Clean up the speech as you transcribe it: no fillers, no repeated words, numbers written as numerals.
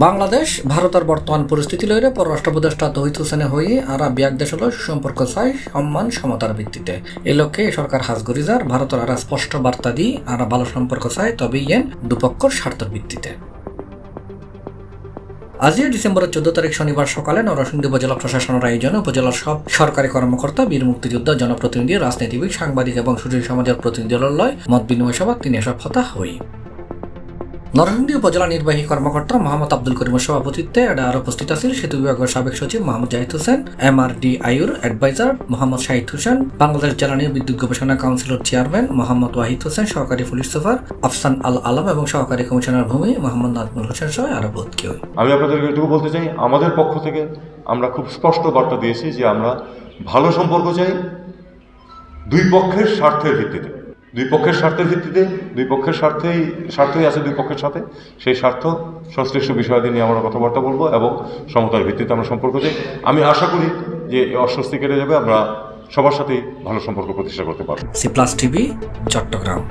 বাংলাদেশ ভারতের বর্তমান পরিস্থিতি লইলে পররাষ্ট্র উপদেষ্টা তৌহিদ হোসেনে হয়ে আরা বিয়াক দেশ হল সুসম্পর্ক চাই সম্মান সমতার ভিত্তিতে। এই লক্ষ্যে সরকার হাজ গরিজার ভারতের আরা স্পষ্ট বার্তা দিয়ে আরা ভালো সম্পর্ক চায়, তবে ইয়েন দুপক্ষর স্বার্থের ভিত্তিতে। আজ ডিসেম্বরের 14 তারিখ শনিবার সকালে নরসিংদী উপজেলা প্রশাসনের আয়োজনে উপজেলার সব সরকারি কর্মকর্তা, বীর মুক্তিযোদ্ধা, জনপ্রতিনিধি, রাজনীতিবিদ, সাংবাদিক এবং সুশীল সমাজের প্রতিনিধিদলের মত বিনিময় সভা তিনি এসব কথা হই। নরসিংদী উপজেলা নির্বাহী কর্মকর্তা মোহাম্মদ আব্দুল করিমের সভাপতিত্বে আরো উপস্থিত আছেন সেতু বিভাগের সাবেক সচিব মোহাম্মদ জাহিদ হোসেন, MRDIUর অ্যাডভাইজার মোহাম্মদ শাহিদ হোসেন, বাংলাদেশ জ্বালানি ও বিদ্যুৎ গবেষণা কাউন্সিলের চেয়ারম্যান মোহাম্মদ ওয়াহিদ হোসেন, সহকারী পুলিশ সুপার আফসান আল আলম এবং সহকারী কমিশনার ভূমি মোহাম্মদ নাজমুল হোসেন সহ আরো বহুত কেউ। আমি আপনাদেরকে এটুকু বলতে চাই, আমাদের পক্ষ থেকে আমরা খুব স্পষ্ট বার্তা দিয়েছি যে আমরা ভালো সম্পর্ক চাই দুই পক্ষের স্বার্থের ভিত্তিতে। দুই পক্ষের স্বার্থের ভিত্তিতে, দুই পক্ষের স্বার্থই আছে দুই পক্ষের সাথে। সেই স্বার্থ সংশ্লিষ্ট বিষয়াদি নিয়ে আমরা কথাবার্তা বলবো এবং সমতার ভিত্তিতে আমরা সম্পর্ক চাই। আমি আশা করি যে অস্বস্তি কেটে যাবে, আমরা সবার সাথেই ভালো সম্পর্ক প্রতিষ্ঠা করতে পারবো। C+ TV, Chittagong.